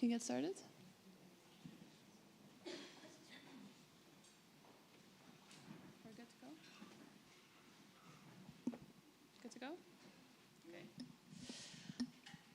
can get started. We're good to go? Good to go? Okay.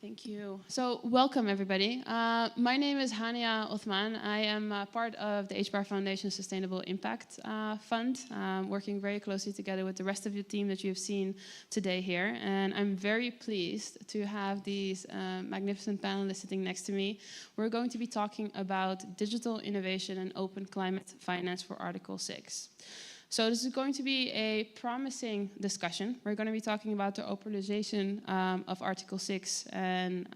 Thank you. So welcome, everybody. My name is Hania Othman. I am part of the HBR Foundation Sustainable Impact Fund, working very closely together with the rest of the team that you have seen today here. And I'm very pleased to have these magnificent panelists sitting next to me. We're going to be talking about digital innovation and open climate finance for Article 6. So this is going to be a promising discussion. We're going to be talking about the optimization of Article 6 and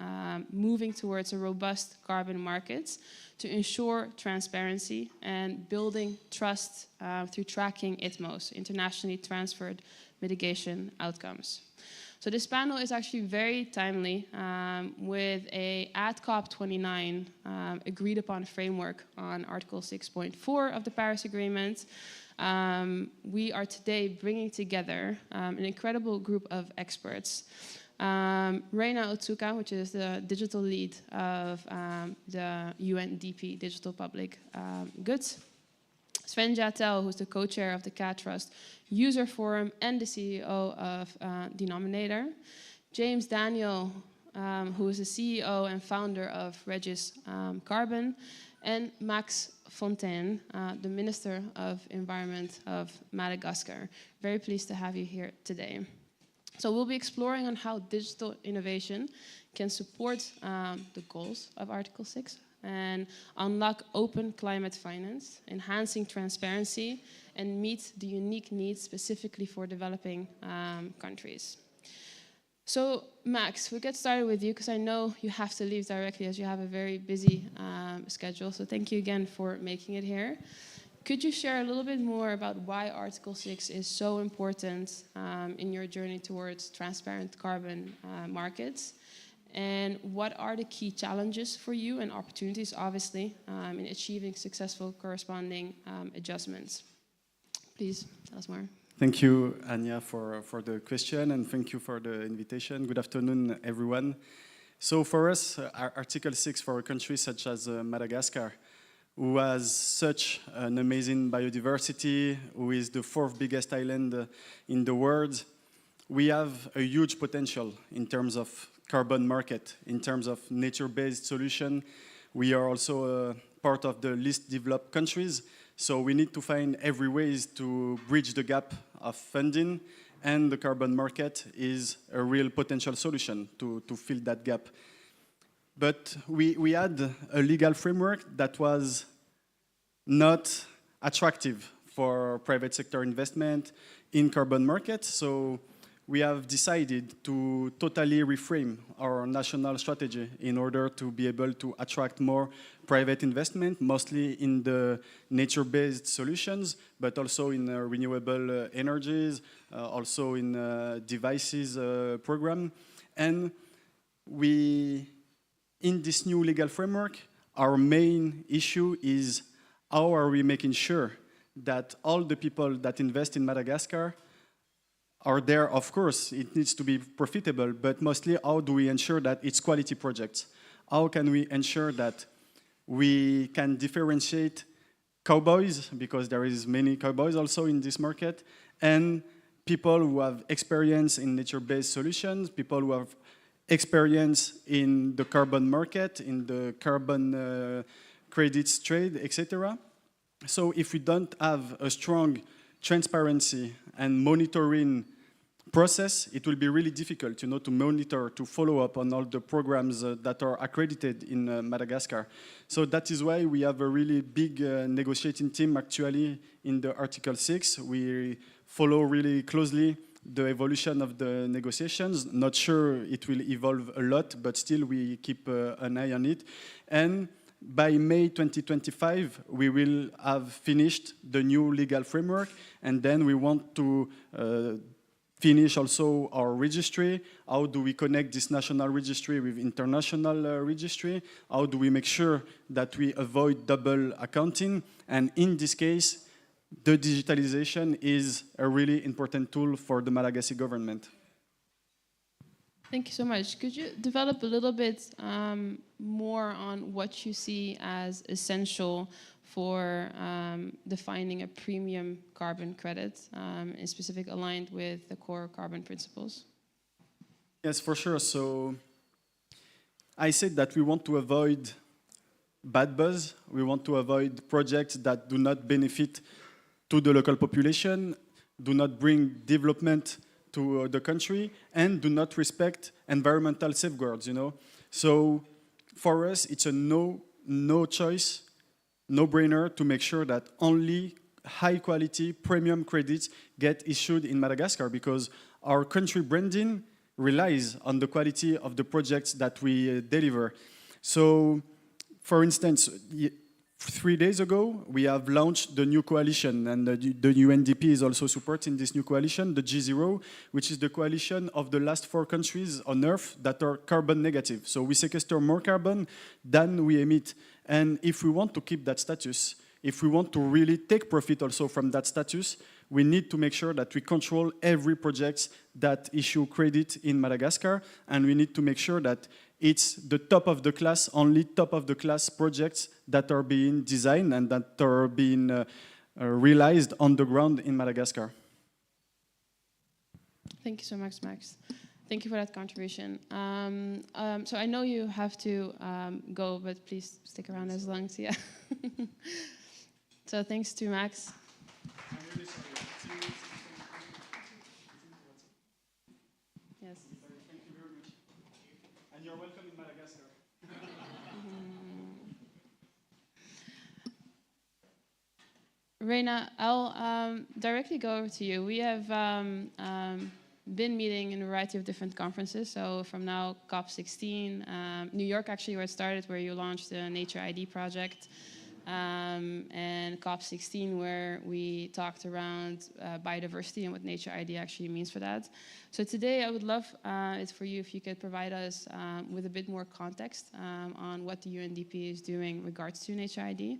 moving towards a robust carbon market to ensure transparency and building trust through tracking ITMOs, internationally transferred mitigation outcomes. So this panel is actually very timely with at COP29 agreed upon framework on Article 6.4 of the Paris Agreement. We are today bringing together an incredible group of experts. Reina Otsuka, which is the digital lead of the UNDP Digital Public Goods. Sven Jatel, who's the co-chair of the CAT Trust User Forum and the CEO of Denominator. James Daniel, who is the CEO and founder of Regis Carbon. And Max Fontaine, the Minister of Environment of Madagascar. Very pleased to have you here today. So we'll be exploring on how digital innovation can support the goals of Article 6 and unlock open climate finance, enhancing transparency, and meet the unique needs specifically for developing countries. So, Max, we'll get started with you because I know you have to leave directly as you have a very busy schedule. So thank you again for making it here. Could you share a little bit more about why Article 6 is so important in your journey towards transparent carbon markets? And what are the key challenges for you and opportunities, obviously, in achieving successful corresponding adjustments? Please tell us more. Thank you, Anya, for the question, and thank you for the invitation. Good afternoon, everyone. So for us, Article 6 for a country such as Madagascar, who has such an amazing biodiversity, who is the fourth biggest island in the world, we have a huge potential in terms of carbon market, in terms of nature-based solution. We are also part of the least developed countries. So we need to find every ways to bridge the gap of funding, and the carbon market is a real potential solution to fill that gap. But we had a legal framework that was not attractive for private sector investment in carbon market. So we have decided to totally reframe our national strategy in order to be able to attract more private investment, mostly in the nature-based solutions, but also in renewable energies, also in devices program. And in this new legal framework, our main issue is how are we making sure that all the people that invest in Madagascar are there. Of course, it needs to be profitable, but mostly how do we ensure that it's quality projects? How can we ensure that we can differentiate cowboys, because there is many cowboys also in this market, and people who have experience in nature-based solutions, people who have experience in the carbon market, in the carbon credits trade, etc. So if we don't have a strong transparency and monitoring process, it will be really difficult, to monitor, to follow up on all the programs that are accredited in Madagascar. So that is why we have a really big negotiating team actually in the Article 6. We follow really closely the evolution of the negotiations. Not sure it will evolve a lot, but still we keep an eye on it. And by May 2025, we will have finished the new legal framework, and then we want to finish also our registry. How do we connect this national registry with international registry? How do we make sure that we avoid double accounting? And in this case, the digitalization is a really important tool for the Malagasy government. Thank you so much. Could you develop a little bit more on what you see as essential for defining a premium carbon credit, in specific aligned with the core carbon principles? Yes, for sure. So I said that we want to avoid bad buzz. We want to avoid projects that do not benefit to the local population, do not bring development to the country, and do not respect environmental safeguards, you know. So for us, it's a no choice, no-brainer to make sure that only high-quality premium credits get issued in Madagascar, because our country branding relies on the quality of the projects that we deliver. So, for instance, 3 days ago, we have launched the new coalition, and the UNDP is also supporting this new coalition, the G0, which is the coalition of the last 4 countries on Earth that are carbon negative. So we sequester more carbon than we emit. And if we want to keep that status, if we want to really take profit also from that status, we need to make sure that we control every project that issue credit in Madagascar, and we need to make sure that it's the top of the class, only top of the class projects that are being designed and that are being realized on the ground in Madagascar. Thank you so much, Max. Thank you for that contribution. So I know you have to go, but please stick around as long as, yeah. So thanks to Max. I'm really sorry. Yes. Thank you very much. And you're welcome in Madagascar. Reina, I'll directly go over to you. We have been meeting in a variety of different conferences. So from now, COP16, New York actually where it started, where you launched the Nature ID project, and COP16 where we talked around biodiversity and what Nature ID actually means for that. So today I would love it for you if you could provide us with a bit more context on what the UNDP is doing in regards to Nature ID.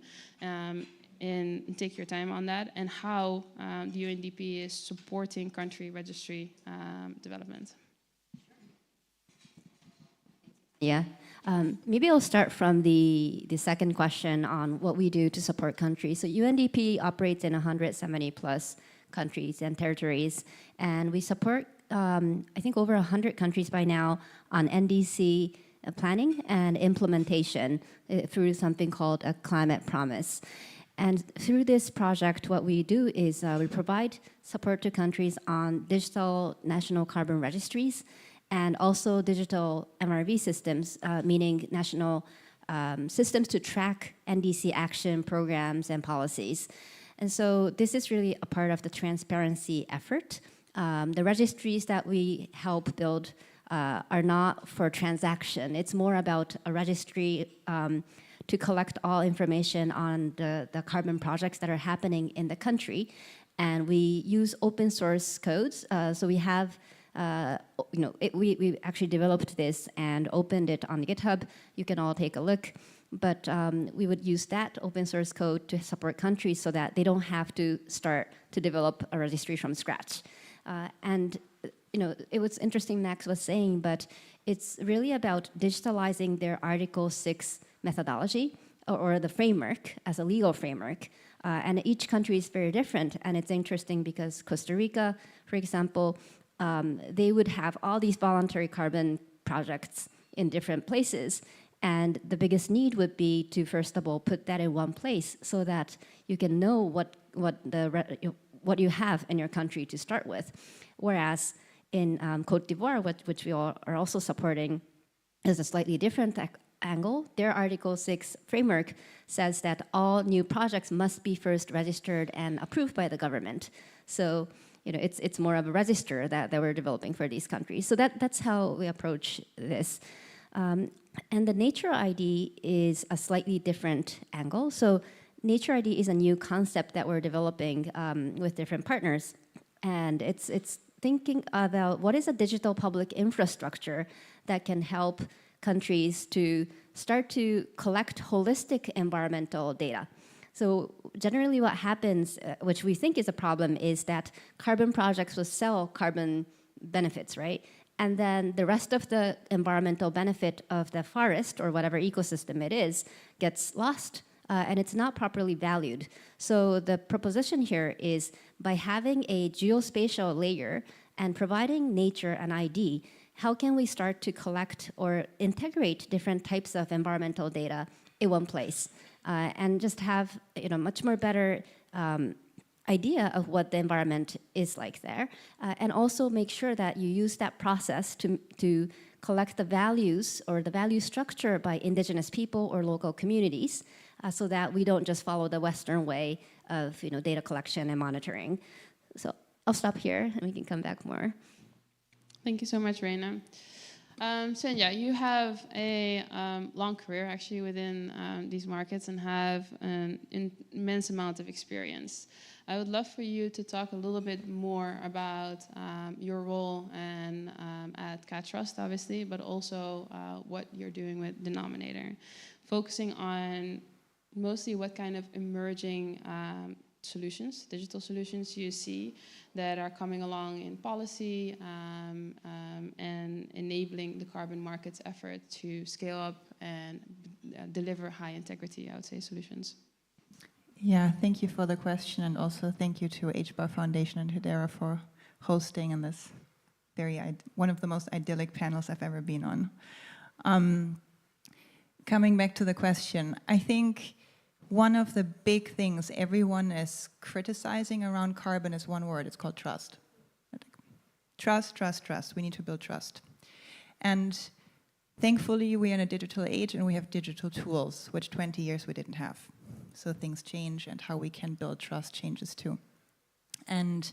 And take your time on that, and how the UNDP is supporting country registry development. Yeah, maybe I'll start from the second question on what we do to support countries. So UNDP operates in 170 plus countries and territories, and we support, I think, over 100 countries by now on NDC planning and implementation through something called a climate promise. And through this project, what we do is we provide support to countries on digital national carbon registries and also digital MRV systems, meaning national systems to track NDC action programs and policies. And so this is really a part of the transparency effort. The registries that we help build are not for transaction. It's more about a registry to collect all information on the carbon projects that are happening in the country. And we use open source codes. So we have, we actually developed this and opened it on GitHub. You can all take a look. But we would use that open source code to support countries so that they don't have to start to develop a registry from scratch. And it was interesting Max was saying, but it's really about digitalizing their Article 6 methodology or the framework as a legal framework. And each country is very different. And it's interesting because Costa Rica, for example, they would have all these voluntary carbon projects in different places. And the biggest need would be to, first of all, put that in one place so that you can know what you have in your country to start with. Whereas in Côte d'Ivoire, which we all are also supporting, is a slightly different angle. Their Article 6 framework says that all new projects must be first registered and approved by the government. So it's more of a register that we're developing for these countries. So that's how we approach this. And the Nature ID is a slightly different angle. So Nature ID is a new concept that we're developing with different partners. And it's thinking about what is a digital public infrastructure that can help countries to start to collect holistic environmental data. So generally what happens, which we think is a problem, is that carbon projects will sell carbon benefits, right? and then the rest of the environmental benefit of the forest or whatever ecosystem it is gets lost, and it's not properly valued. So the proposition here is by having a geospatial layer and providing nature an ID, how can we start to collect or integrate different types of environmental data in one place, and just have much more better idea of what the environment is like there, and also make sure that you use that process to collect the values or the value structure by indigenous people or local communities, so that we don't just follow the Western way of data collection and monitoring. So I'll stop here and we can come back more. Thank you so much, Reina. Senja, you have a long career actually within these markets and have an immense amount of experience. I would love for you to talk a little bit more about your role and at CatTrust, obviously, but also what you're doing with Denominator, focusing on mostly what kind of emerging solutions, digital solutions you see that are coming along in policy and enabling the carbon markets effort to scale up and deliver high integrity, I would say, solutions. Yeah, thank you for the question, and also thank you to HBAR Foundation and Hedera for hosting in this one of the most idyllic panels I've ever been on. Coming back to the question, I think one of the big things everyone is criticizing around carbon is one word. It's called trust. Trust, trust, trust. We need to build trust. And thankfully, we're in a digital age and we have digital tools, which 20 years we didn't have. So things change and how we can build trust changes too. And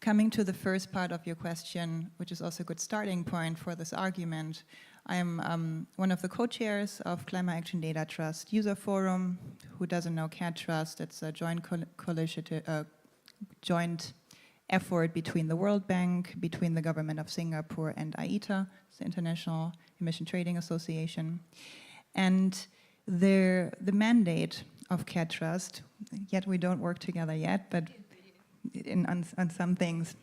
coming to the first part of your question, which is also a good starting point for this argument, I am one of the co-chairs of Climate Action Data Trust User Forum. Who doesn't know CatTrust? It's a joint effort between the World Bank, between the government of Singapore and IETA, the International Emission Trading Association. And the mandate of CatTrust, yet we don't work together yet, but on some things,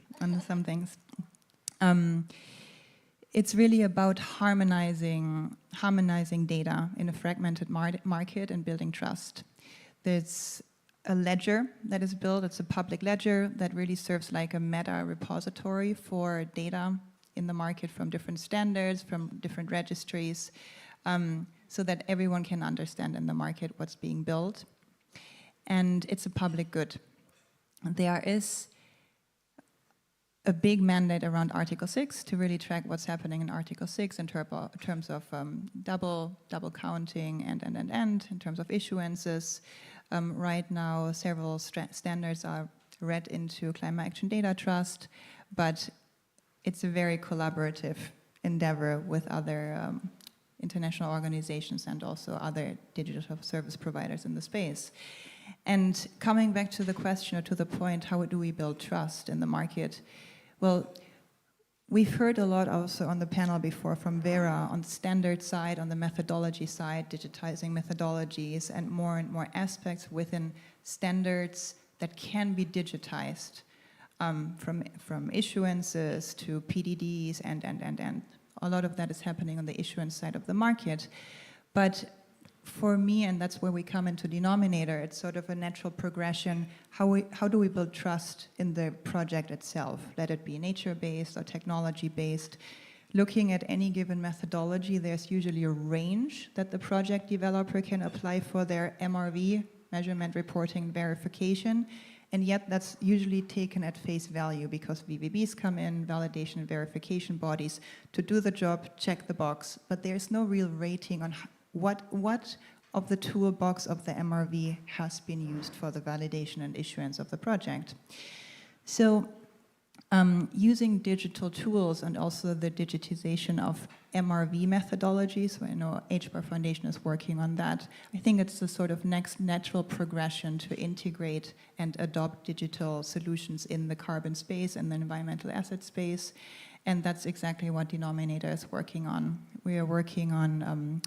it's really about harmonizing data in a fragmented market and building trust. There's a ledger that is built. It's a public ledger that really serves like a meta repository for data in the market from different standards, from different registries, so that everyone can understand in the market what's being built. And it's a public good. There is a big mandate around Article 6 to really track what's happening in Article 6 in terms of double counting and in terms of issuances. Right now, several standards are read into Climate Action Data Trust, but it's a very collaborative endeavor with other international organizations and also other digital service providers in the space. And coming back to the question or to the point, how do we build trust in the market? Well, we've heard a lot also on the panel before from Vera on the standard side, on the methodology side, digitizing methodologies and more aspects within standards that can be digitized, from issuances to PDDs and a lot of that is happening on the issuance side of the market. But for me, and that's where we come into Denominator, it's sort of a natural progression. How do we build trust in the project itself? Let it be nature-based or technology-based. Looking at any given methodology, there's usually a range that the project developer can apply for their MRV, measurement, reporting, verification. And yet that's usually taken at face value because VVBs come in, validation and verification bodies, to do the job, check the box. But there's no real rating on what of the toolbox of the MRV has been used for the validation and issuance of the project. So using digital tools and also the digitization of MRV methodologies, so I know HBAR Foundation is working on that. I think it's the sort of next natural progression to integrate and adopt digital solutions in the carbon space and the environmental asset space. And that's exactly what Denominator is working on. We are working on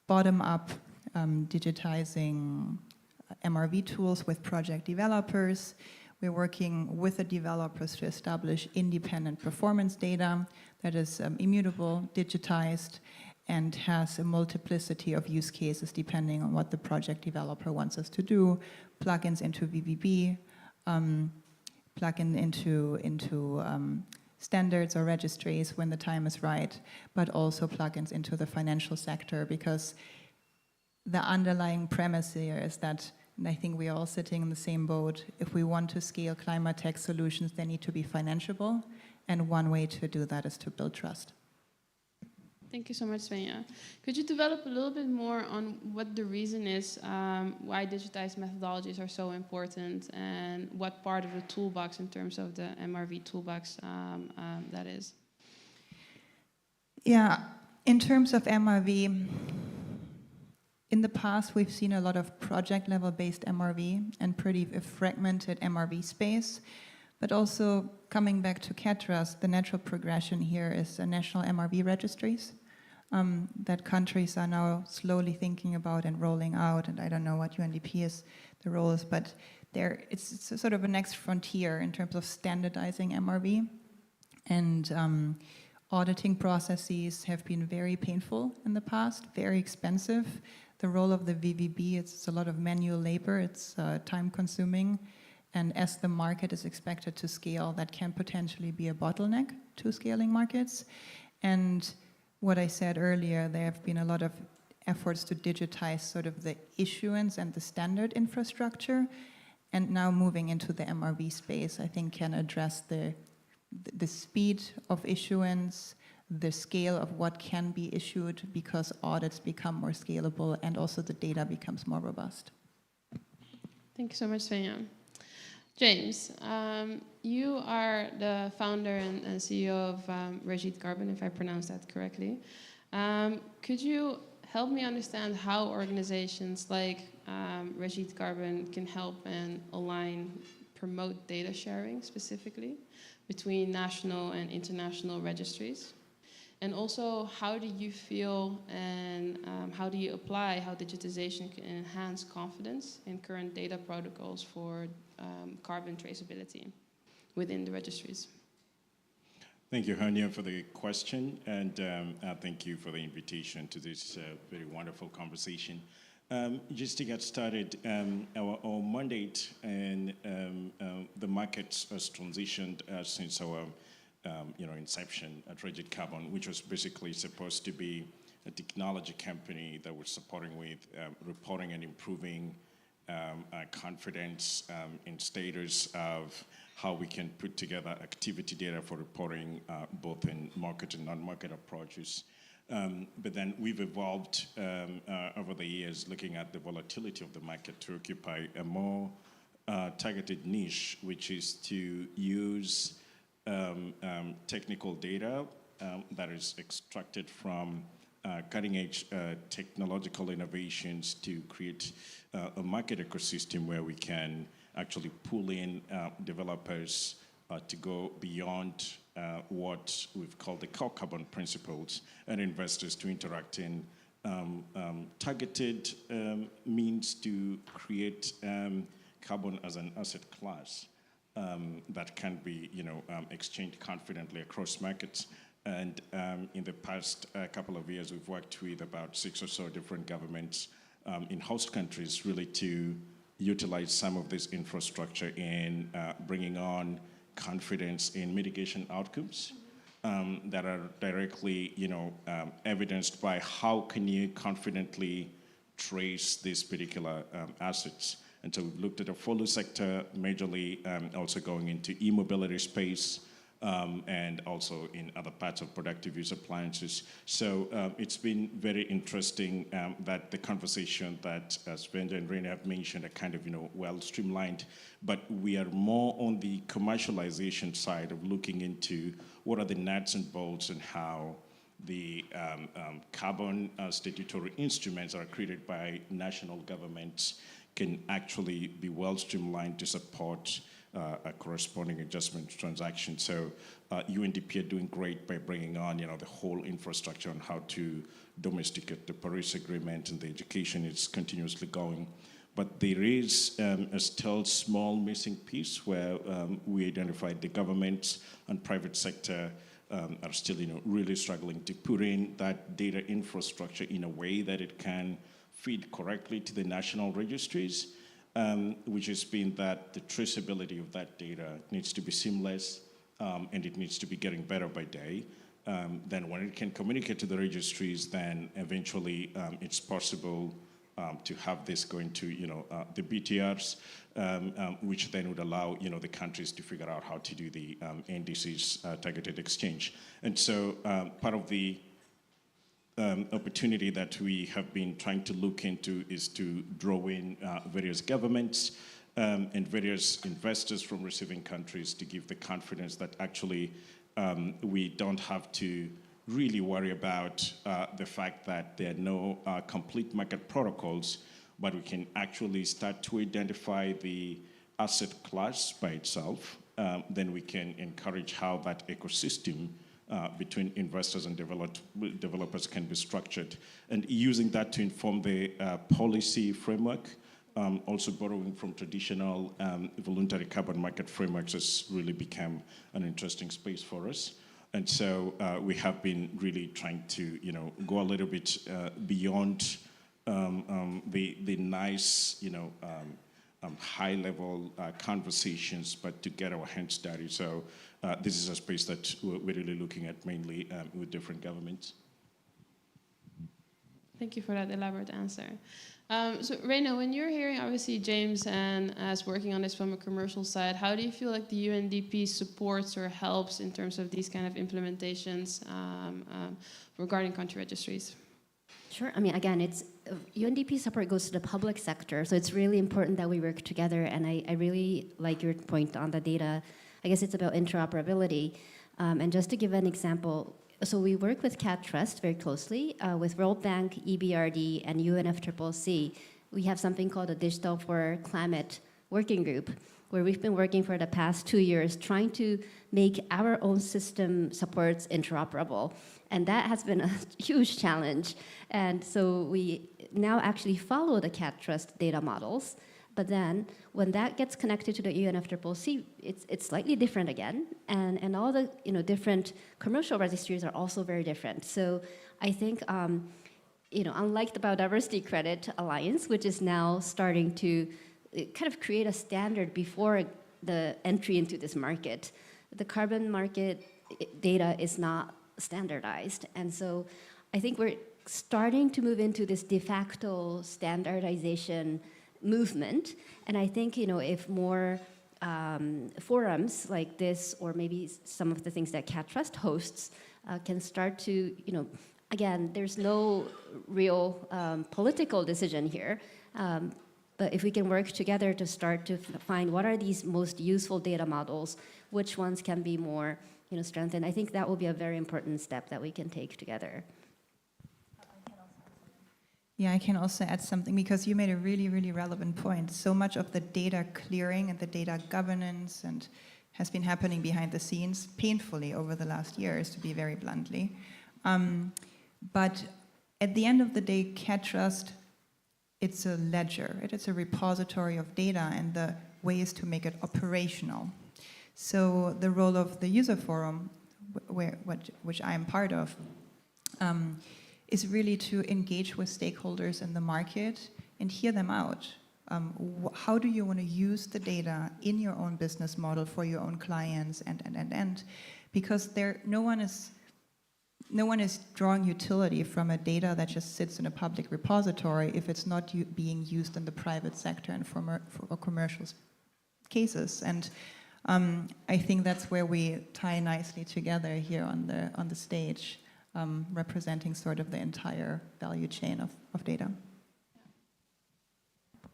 bottom-up digitizing MRV tools with project developers. We're working with the developers to establish independent performance data that is immutable, digitized, and has a multiplicity of use cases depending on what the project developer wants us to do. Plugins into VVB, plugin into standards or registries when the time is right, but also plugins into the financial sector, because the underlying premise here is that, and I think we're all sitting in the same boat, if we want to scale climate tech solutions, they need to be financiable, and one way to do that is to build trust. Thank you so much, Svenja. Could you develop a little bit more on what the reason is why digitized methodologies are so important, and what part of the toolbox in terms of the MRV toolbox that is? Yeah, in terms of MRV, in the past we've seen a lot of project level based MRV and pretty fragmented MRV space, but also coming back to CATRAS, the natural progression here is national MRV registries that countries are now slowly thinking about and rolling out, and I don't know what UNDP is, the role is, but it's sort of a next frontier in terms of standardizing MRV, and auditing processes have been very painful in the past, very expensive. The role of the VVB, it's a lot of manual labor, it's time consuming, and as the market is expected to scale, that can potentially be a bottleneck to scaling markets. And what I said earlier, there have been a lot of efforts to digitize sort of the issuance and the standard infrastructure, and now moving into the MRV space, I think can address the speed of issuance, the scale of what can be issued, because audits become more scalable and also the data becomes more robust. Thank you so much, Svenja. James, you are the founder and CEO of Rajit Carbon, if I pronounced that correctly. Could you help me understand how organizations like Rajit Carbon can help and align, promote data sharing specifically between national and international registries? And also, how do you feel and how do you apply how digitization can enhance confidence in current data protocols for carbon traceability within the registries? Thank you, Hania, for the question, and thank you for the invitation to this very wonderful conversation. Just to get started, our mandate and the market has transitioned since our inception at Rajit Carbon, which was basically supposed to be a technology company that was supporting with reporting and improving confidence in status of how we can put together activity data for reporting both in market and non-market approaches. But then we've evolved over the years looking at the volatility of the market to occupy a more targeted niche, which is to use technical data that is extracted from cutting-edge technological innovations to create a market ecosystem where we can actually pull in developers to go beyond what we've called the core carbon principles, and investors to interact in targeted means to create carbon as an asset class that can be exchanged confidently across markets. And in the past couple of years, we've worked with about 6 or so different governments in host countries really to utilize some of this infrastructure in bringing on confidence in mitigation outcomes that are directly evidenced by how can you confidently trace these particular assets. And so we've looked at the follow sector majorly, also going into e-mobility space, and also in other parts of productive use appliances. So it's been very interesting that the conversation that Svenja and René have mentioned are kind of well streamlined, but we are more on the commercialization side of looking into what are the nuts and bolts and how the carbon statutory instruments that are created by national governments can actually be well streamlined to support a corresponding adjustment transaction. So UNDP are doing great by bringing on the whole infrastructure on how to domesticate the Paris Agreement, and the education is continuously going. But there is a still small missing piece where we identified the government and private sector are still, really struggling to put in that data infrastructure in a way that it can feed correctly to the national registries, which has been that the traceability of that data needs to be seamless, and it needs to be getting better by day. Then when it can communicate to the registries, then eventually it's possible to have this going to, the BTRs, which then would allow, the countries to figure out how to do the NDCs targeted exchange. And so part of the opportunity that we have been trying to look into is to draw in various governments and various investors from receiving countries to give the confidence that actually we don't have to really worry about the fact that there are no complete market protocols, but we can actually start to identify the asset class by itself. Then we can encourage how that ecosystem between investors and developers can be structured, and using that to inform the policy framework. Also borrowing from traditional voluntary carbon market frameworks has really become an interesting space for us. And so we have been really trying to, go a little bit beyond the nice, high-level conversations, but to get our hands dirty. So this is a space that we're really looking at mainly with different governments. Thank you for that elaborate answer. So Reina, when you're hearing obviously James and as working on this from a commercial side, how do you feel like the UNDP supports or helps in terms of these kind of implementations regarding country registries? Sure. I mean, again, it's UNDP support goes to the public sector, so it's really important that we work together. And I really like your point on the data. I guess it's about interoperability. And just to give an example, so we work with CAT Trust very closely with World Bank, EBRD, and UNFCCC. We have something called the Digital for Climate Working Group, where we've been working for the past 2 years trying to make our own system supports interoperable. And that has been a huge challenge. And so we now actually follow the CAT Trust data models. But then when that gets connected to the UNFCCC, it's slightly different again. And all the different commercial registries are also very different. So I think, unlike the Biodiversity Credit Alliance, which is now starting to kind of create a standard before the entry into this market, the carbon market data is not standardized. And so I think we're starting to move into this de facto standardization movement. And I think, if more forums like this, or maybe some of the things that CAT Trust hosts, can start to, again, there's no real political decision here. But if we can work together to start to find what are these most useful data models, which ones can be more, strengthened, I think that will be a very important step that we can take together. Yeah, I can also add something, because you made a really, really relevant point. So much of the data clearing and the data governance and has been happening behind the scenes painfully over the last years, to be very bluntly. But at the end of the day, CAT Trust, it's a ledger. It's a repository of data, and the way is to make it operational. So the role of the user forum, which I am part of, is really to engage with stakeholders in the market and hear them out. How do you want to use the data in your own business model for your own clients, and because no one is drawing utility from a data that just sits in a public repository if it's not being used in the private sector and for commercial cases. And I think that's where we tie nicely together here on the stage. Representing sort of the entire value chain of data.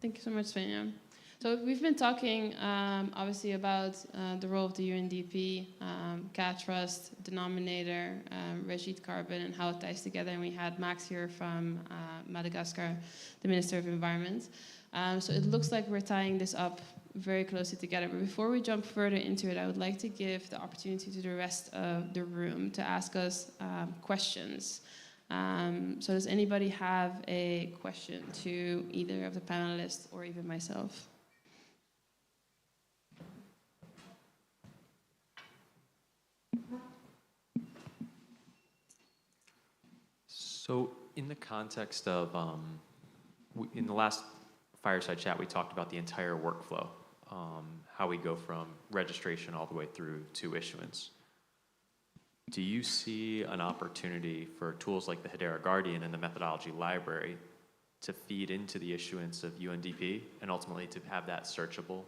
Thank you so much, Svenja. So we've been talking obviously about the role of the UNDP, CAT Trust, Denominator, Regit Carbon, and how it ties together. And we had Max here from Madagascar, the Minister of Environment. So it looks like we're tying this up very closely together. But before we jump further into it, I would like to give the opportunity to the rest of the room to ask us questions. So does anybody have a question to either of the panelists or even myself? So in the context of, in the last fireside chat, we talked about the entire workflow, how we go from registration all the way through to issuance. Do you see an opportunity for tools like the Hedera Guardian and the methodology library to feed into the issuance of UNDP and ultimately to have that searchable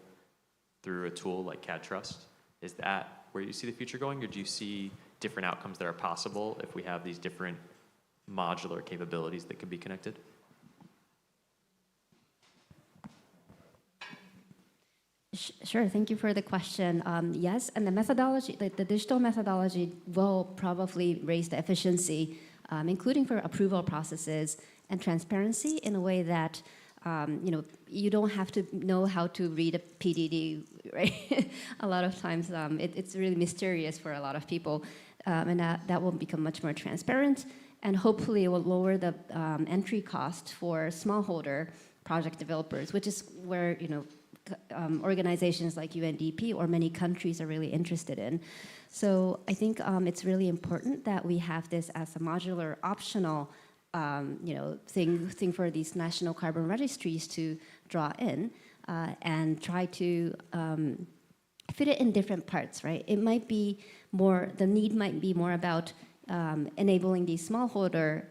through a tool like CAD Trust? Is that where you see the future going, or do you see different outcomes that are possible if we have these different modular capabilities that can be connected? Sure, thank you for the question. Yes, and the methodology, the digital methodology will probably raise the efficiency, including for approval processes and transparency in a way that you don't have to know how to read a PDD, right? A lot of times it's really mysterious for a lot of people, and that will become much more transparent, and hopefully it will lower the entry cost for smallholder project developers, which is where organizations like UNDP or many countries are really interested in. So I think it's really important that we have this as a modular, optional thing for these national carbon registries to draw in and try to fit it in different parts, right? It might be more, the need might be more about enabling these smallholder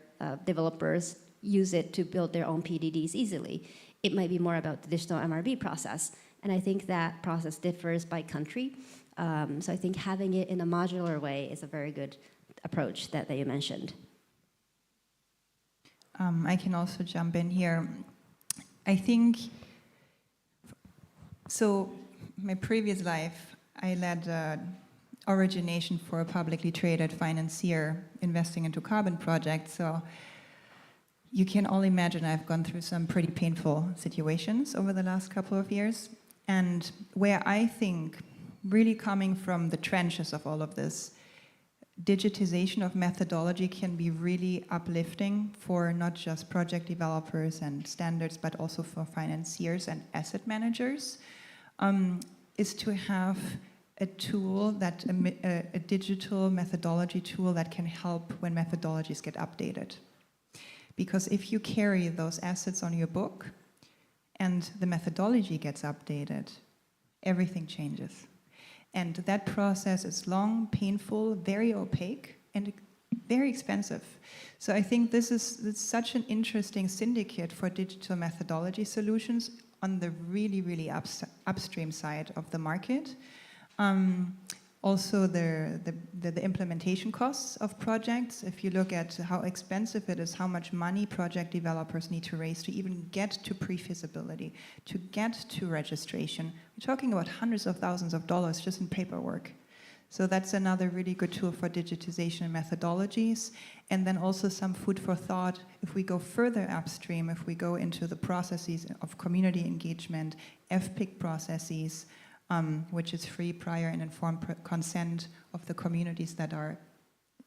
developers use it to build their own PDDs easily. It might be more about the digital MRB process. And I think that process differs by country. So I think having it in a modular way is a very good approach that you mentioned. I can also jump in here. I think, so my previous life, I led origination for a publicly traded financier investing into carbon projects. So you can all imagine I've gone through some pretty painful situations over the last couple of years. And where I think, really coming from the trenches of all of this, digitization of methodology can be really uplifting for not just project developers and standards, but also for financiers and asset managers, is to have a tool that, a digital methodology tool that can help when methodologies get updated. Because if you carry those assets on your book and the methodology gets updated, everything changes. And that process is long, painful, very opaque, and very expensive. So I think this is such an interesting syndicate for digital methodology solutions on the really, really upstream side of the market. Also, the implementation costs of projects, if you look at how expensive it is, how much money project developers need to raise to even get to pre-feasibility, to get to registration. We're talking about hundreds of thousands of dollars just in paperwork. So that's another really good tool for digitization and methodologies. And then also some food for thought. If we go further upstream, if we go into the processes of community engagement, FPIC processes, which is free, prior, and informed consent of the communities that are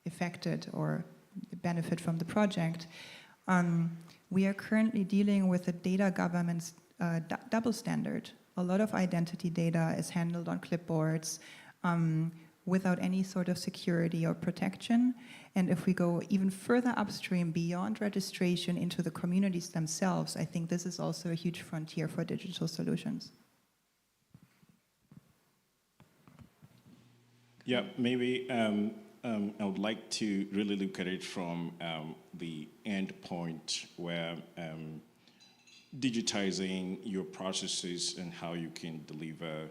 affected or benefit from the project. We are currently dealing with a data governance double standard. A lot of identity data is handled on clipboards without any sort of security or protection. And if we go even further upstream beyond registration into the communities themselves, I think this is also a huge frontier for digital solutions. Yeah, maybe I would like to really look at it from the end point where digitizing your processes and how you can deliver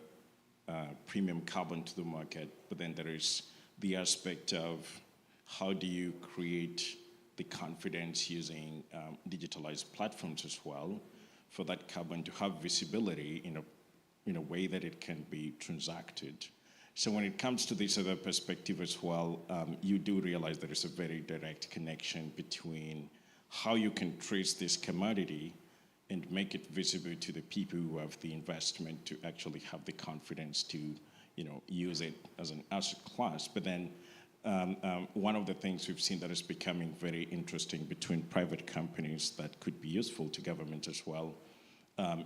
premium carbon to the market, but then there is the aspect of how do you create the confidence using digitalized platforms as well for that carbon to have visibility in a way that it can be transacted. So when it comes to this other perspective as well, you do realize there is a very direct connection between how you can trace this commodity and make it visible to the people who have the investment to actually have the confidence to use it as an asset class. But then one of the things we've seen that is becoming very interesting between private companies that could be useful to government as well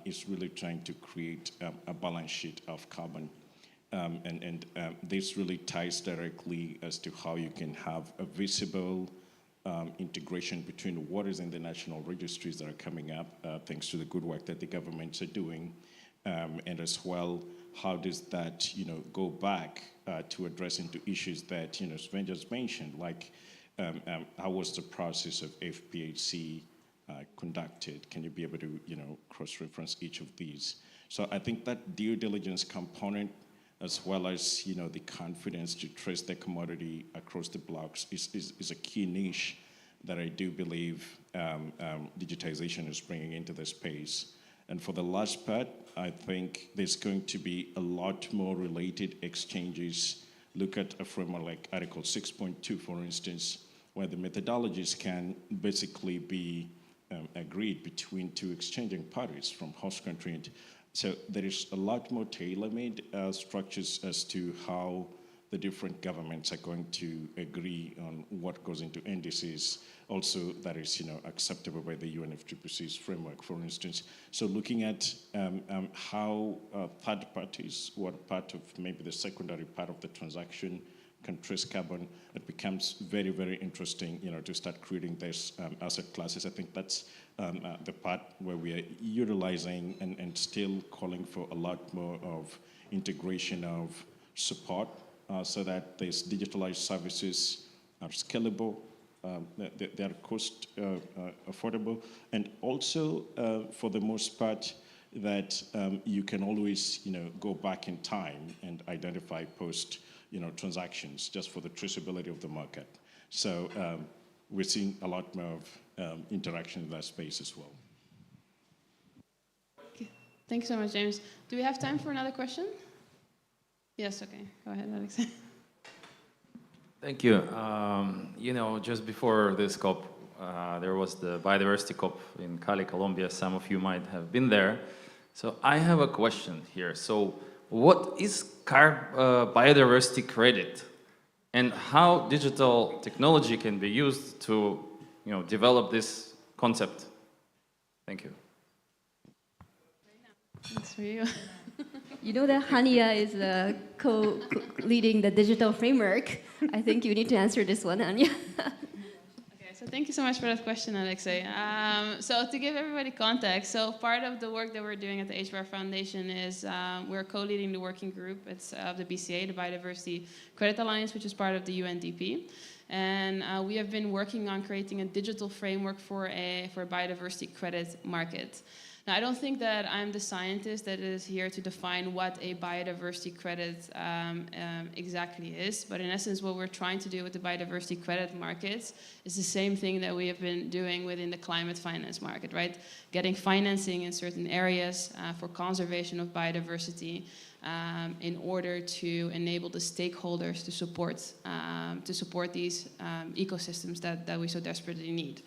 is really trying to create a balance sheet of carbon. This really ties directly as to how you can have a visible integration between what is in the national registries that are coming up, thanks to the good work that the governments are doing, and as well, how does that, go back to address into issues that, Sven just mentioned, like how was the process of FPHC conducted? Can you be able to, cross-reference each of these? So I think that due diligence component, as well as, the confidence to trace the commodity across the blocks is a key niche that I do believe digitization is bringing into the space. And for the last part, I think there's going to be a lot more related exchanges. Look at a framework like Article 6.2, for instance, where the methodologies can basically be agreed between two exchanging parties from host country. And so there is a lot more tailor-made structures as to how the different governments are going to agree on what goes into indices. Also, that is, acceptable by the UNFCCC's framework, for instance. So looking at how third parties, who are part of maybe the secondary part of the transaction, can trace carbon, it becomes very, very interesting, to start creating these asset classes. I think that's the part where we are utilizing and still calling for a lot more of integration of support so that these digitalized services are scalable, they are cost affordable, and also for the most part that you can always go back in time and identify post transactions just for the traceability of the market. So we're seeing a lot more of interaction in that space as well. Okay. Thank you so much, James. Do we have time for another question? Yes, okay. Go ahead, Alex. Thank you. Just before this COP, there was the biodiversity COP in Cali, Colombia. Some of you might have been there. So I have a question here. So what is biodiversity credit, and how digital technology can be used to, develop this concept? Thank you. Thanks for you. You know that Hania is co-leading the digital framework. I think you need to answer this one, Hania. Okay, so thank you so much for that question, Alexei. So to give everybody context, so part of the work that we're doing at the HBR Foundation is we're co-leading the working group. It's of the BCA, the Biodiversity Credit Alliance, which is part of the UNDP. And we have been working on creating a digital framework for a biodiversity credit market. Now, I don't think that I'm the scientist that is here to define what a biodiversity credit exactly is, but in essence, what we're trying to do with the biodiversity credit markets is the same thing that we have been doing within the climate finance market, right? Getting financing in certain areas for conservation of biodiversity in order to enable the stakeholders to support these ecosystems that we so desperately need.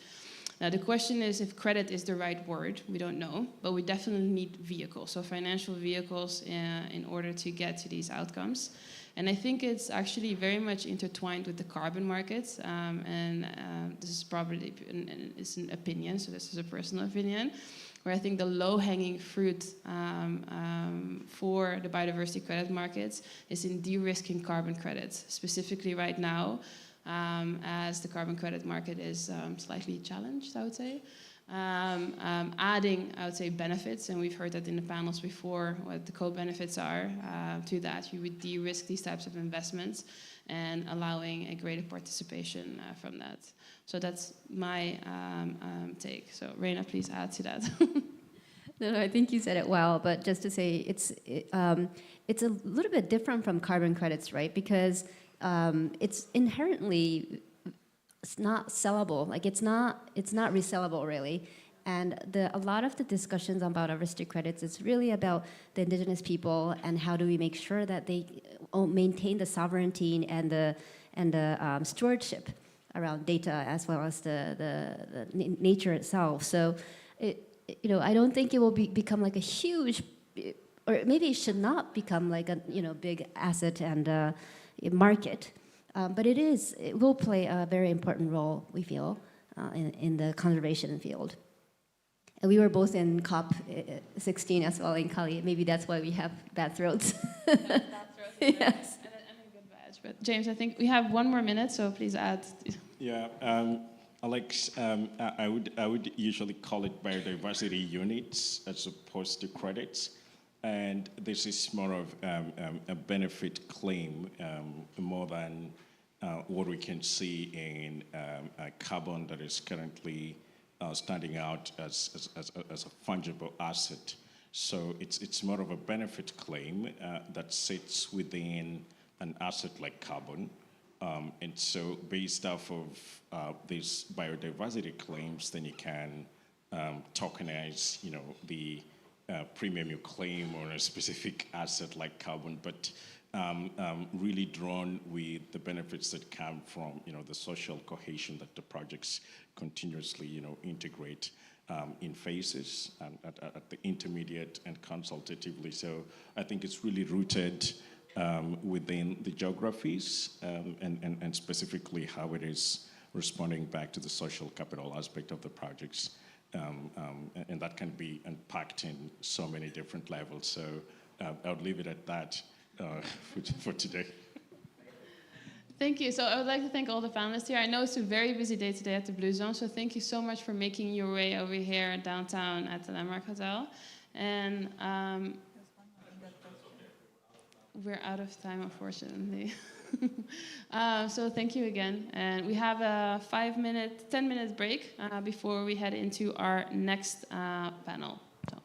Now, the question is if credit is the right word. We don't know, but we definitely need vehicles, so financial vehicles in order to get to these outcomes. And I think it's actually very much intertwined with the carbon markets, this is probably it's an opinion, so this is a personal opinion, where I think the low-hanging fruit for the biodiversity credit markets is in de-risking carbon credits, specifically right now, as the carbon credit market is slightly challenged, I would say. Adding, I would say, benefits, and we've heard that in the panels before, what the co-benefits are to that. You would de-risk these types of investments and allowing a greater participation from that. So that's my take. So Reina, please add to that. No, I think you said it well, but just to say, it's a little bit different from carbon credits, right? Because it's inherently not sellable. Like it's not resellable really. And a lot of the discussions on biodiversity credits is really about the indigenous people and how do we make sure that they maintain the sovereignty and the stewardship around data as well as the nature itself. So I don't think it will become like a huge, or maybe it should not become like a big asset and market. But it will play a very important role, we feel, in the conservation field. And we were both in COP 16 as well in Cali. Maybe that's why we have bad throats. Yes. And a good badge. But James, I think we have 1 more minute, so please add. Yeah, Alex, I would usually call it biodiversity units as opposed to credits. And this is more of a benefit claim more than what we can see in carbon that is currently standing out as a fungible asset. So it's more of a benefit claim that sits within an asset like carbon. And so based off of these biodiversity claims, then you can tokenize, the premium you claim on a specific asset like carbon, but really drawn with the benefits that come from, the social cohesion that the projects continuously, integrate in phases at the intermediate and consultatively. So I think it's really rooted within the geographies and specifically how it is responding back to the social capital aspect of the projects. And that can be unpacked in so many different levels. So I would leave it at that for today. Thank you. So I would like to thank all the panelists here. I know it's a very busy day today at the Blue Zone, so thank you so much for making your way over here downtown at the Landmark Hotel. And we're out of time, unfortunately. So thank you again. And we have a 10 minute break before we head into our next panel.